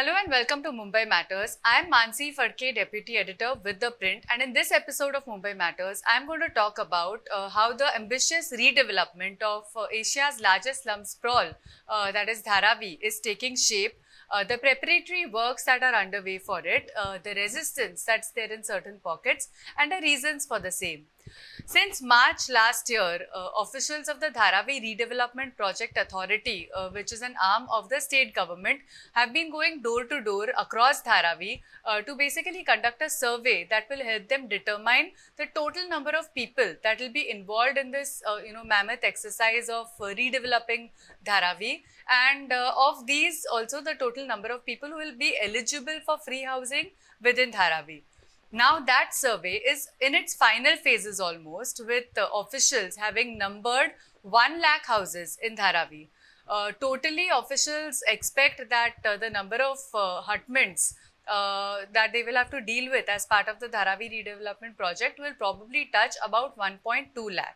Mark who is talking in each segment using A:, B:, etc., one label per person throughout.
A: Hello and welcome to Mumbai Matters. I am Mansi Fadke, Deputy Editor with The Print, and in this episode of Mumbai Matters, I am going to talk about how the ambitious redevelopment of Asia's largest slum sprawl, that is Dharavi, is taking shape. The preparatory works that are underway for it, the resistance that's there in certain pockets, and the reasons for the same. Since March last year, officials of the Dharavi Redevelopment Project Authority, which is an arm of the state government, have been going door to door across Dharavi to basically conduct a survey that will help them determine the total number of people that will be involved in this, mammoth exercise of redeveloping Dharavi, and of these also the total number of people who will be eligible for free housing within Dharavi. Now that survey is in its final phases almost, with officials having numbered 1 lakh houses in Dharavi. Totally, officials expect that the number of hutments that they will have to deal with as part of the Dharavi redevelopment project will probably touch about 1.2 lakh.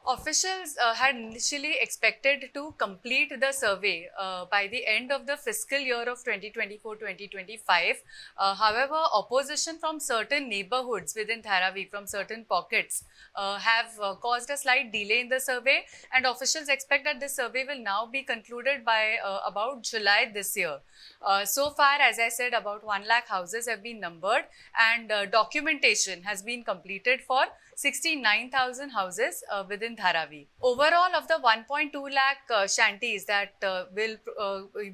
A: Officials had initially expected to complete the survey by the end of the fiscal year of 2024-2025. However, opposition from certain neighborhoods within Dharavi, from certain pockets, have caused a slight delay in the survey, and officials expect that this survey will now be concluded by about July this year. So far, as I said, about 1 lakh houses have been numbered, and documentation has been completed for 69,000 houses within Dharavi. Overall, of the 1.2 lakh shanties that will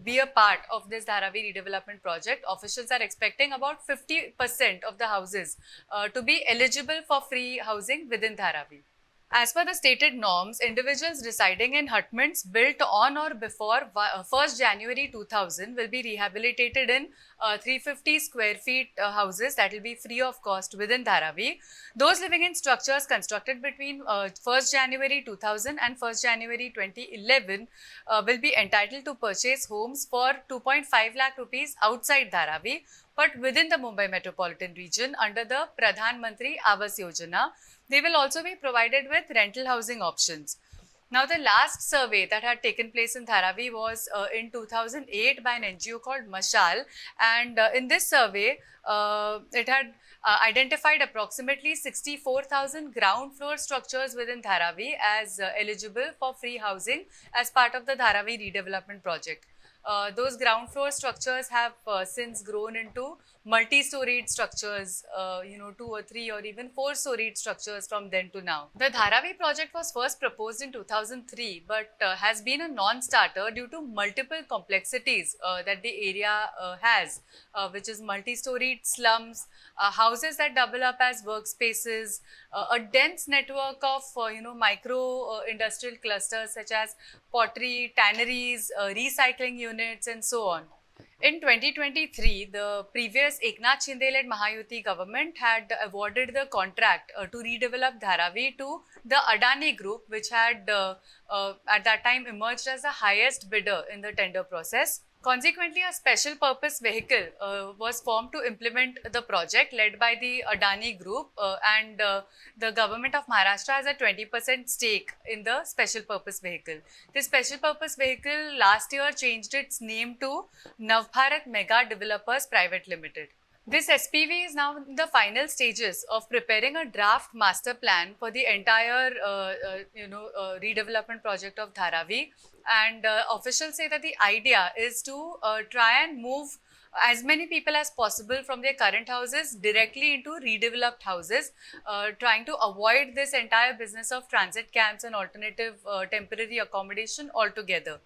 A: be a part of this Dharavi redevelopment project, officials are expecting about 50% of the houses to be eligible for free housing within Dharavi. As per the stated norms, individuals residing in hutments built on or before 1st January 2000 will be rehabilitated in 350 square feet houses that will be free of cost within Dharavi. Those living in structures constructed between 1st January 2000 and 1st January 2011 will be entitled to purchase homes for 2.5 lakh rupees outside Dharavi, but within the Mumbai metropolitan region under the Pradhan Mantri Awas Yojana. They will also be provided with rental housing options. Now, the last survey that had taken place in Dharavi was in 2008 by an NGO called Mashal, and in this survey, it had identified approximately 64,000 ground floor structures within Dharavi as eligible for free housing as part of the Dharavi redevelopment project. Those ground floor structures have since grown into multi-storied structures, 2 or 3 or even 4-storied structures from then to now. The Dharavi project was first proposed in 2003, but has been a non-starter due to multiple complexities that the area has, which is multi-storied slums, houses that double up as workspaces, a dense network of micro industrial clusters such as pottery, tanneries, recycling units, and so on. In 2023, the previous Eknath Shinde-led Mahayuti government had awarded the contract to redevelop Dharavi to the Adani Group, which had at that time emerged as the highest bidder in the tender process. Consequently, a special purpose vehicle was formed to implement the project, led by the Adani Group, and the government of Maharashtra has a 20% stake in the special purpose vehicle. This special purpose vehicle last year changed its name to Navbharat Mega Developers Private Limited. This SPV is now in the final stages of preparing a draft master plan for the entire, redevelopment project of Dharavi. And officials say that the idea is to try and move as many people as possible from their current houses directly into redeveloped houses, trying to avoid this entire business of transit camps and alternative temporary accommodation altogether.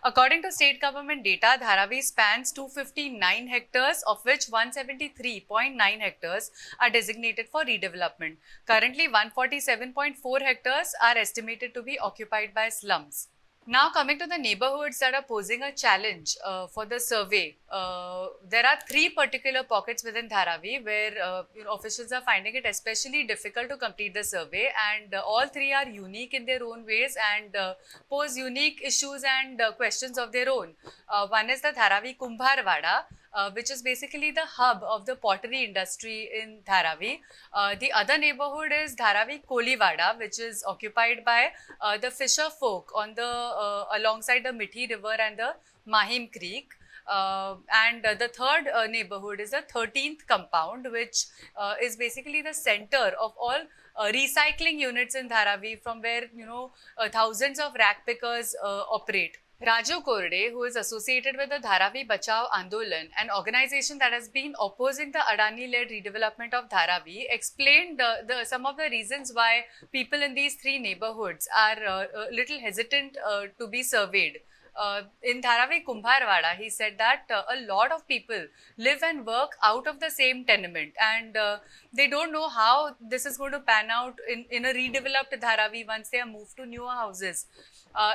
A: According to state government data, Dharavi spans 259 hectares, of which 173.9 hectares are designated for redevelopment. Currently, 147.4 hectares are estimated to be occupied by slums. Now, coming to the neighborhoods that are posing a challenge for the survey, there are 3 particular pockets within Dharavi where officials are finding it especially difficult to complete the survey, and all 3 are unique in their own ways and pose unique issues and questions of their own. One is the Dharavi Kumbharwada, which is basically the hub of the pottery industry in Dharavi. The other neighborhood is Dharavi Kolivada, which is occupied by the fisher folk on the alongside the Mithi River and the Mahim Creek. And the third neighborhood is the 13th compound, which is basically the center of all recycling units in Dharavi, from where thousands of rag pickers operate. Raju Korde, who is associated with the Dharavi Bachao Andolan, an organization that has been opposing the Adani-led redevelopment of Dharavi, explained some of the reasons why people in these three neighborhoods are a little hesitant to be surveyed. In Dharavi Kumbharwada, he said that a lot of people live and work out of the same tenement, and they don't know how this is going to pan out in a redeveloped Dharavi once they are moved to newer houses.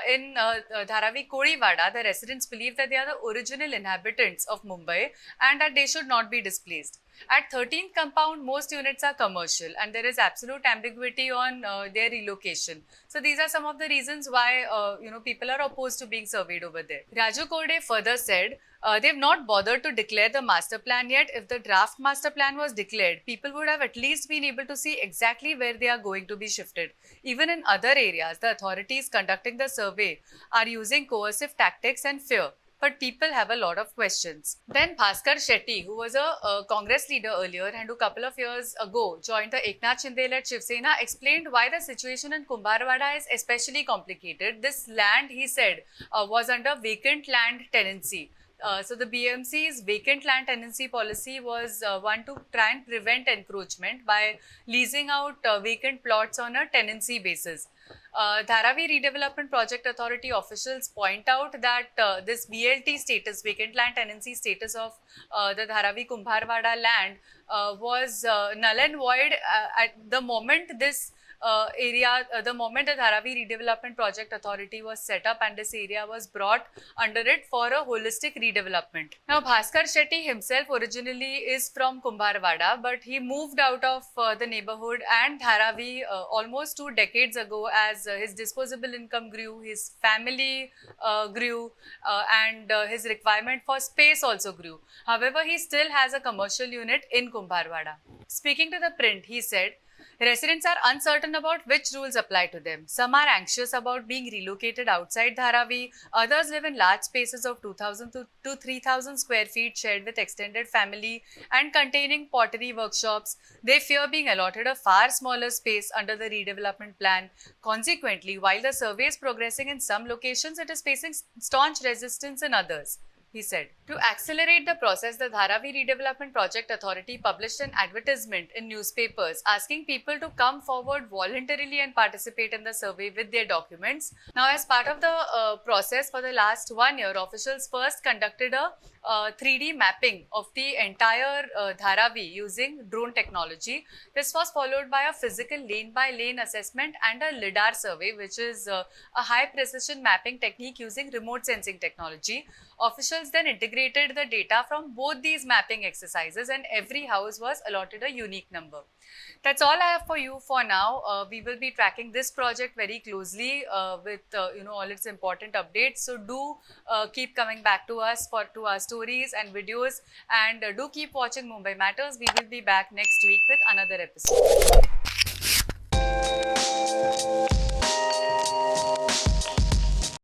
A: In Dharavi Kodiwada, the residents believe that they are the original inhabitants of Mumbai and that they should not be displaced. At 13th compound, most units are commercial and there is absolute ambiguity on their relocation. So these are some of the reasons why people are opposed to being surveyed over there. Raju Korde further said, they've not bothered to declare the master plan yet. If the draft master plan was declared, people would have at least been able to see exactly where they are going to be shifted. Even in other areas, the authorities conducting the survey are using coercive tactics and fear. But people have a lot of questions. Then Bhaskar Shetty, who was a Congress leader earlier and who a couple of years ago joined the Eknath Shinde-led Shiv Sena, explained why the situation in Kumbharwada is especially complicated. This land, he said, was under vacant land tenancy. So the BMC's vacant land tenancy policy was one to try and prevent encroachment by leasing out vacant plots on a tenancy basis. Dharavi Redevelopment Project Authority officials point out that this VLT status, vacant land tenancy status of the Dharavi Kumbharwada land was null and void at the moment this the moment the Dharavi Redevelopment Project Authority was set up and this area was brought under it for a holistic redevelopment. Now, Bhaskar Shetty himself originally is from Kumbharwada, but he moved out of the neighborhood and Dharavi almost 2 decades ago as his disposable income grew, his family grew, and his requirement for space also grew. However, he still has a commercial unit in Kumbharwada. Speaking to the print, he said, residents are uncertain about which rules apply to them. Some are anxious about being relocated outside Dharavi. Others live in large spaces of 2,000 to 3,000 square feet shared with extended family and containing pottery workshops. They fear being allotted a far smaller space under the redevelopment plan. Consequently, while the survey is progressing in some locations, it is facing staunch resistance in others. He said. To accelerate the process, the Dharavi Redevelopment Project Authority published an advertisement in newspapers asking people to come forward voluntarily and participate in the survey with their documents. Now, as part of the process for the last 1 year, officials first conducted a 3D mapping of the entire Dharavi using drone technology. This was followed by a physical lane-by-lane assessment and a LIDAR survey, which is a high-precision mapping technique using remote sensing technology. Officials then integrated the data from both these mapping exercises and every house was allotted a unique number. That's all I have for you for now. We will be tracking this project very closely with all its important updates. So do keep coming back to us to our stories and videos, and do keep watching Mumbai Matters. We will be back next week with another episode.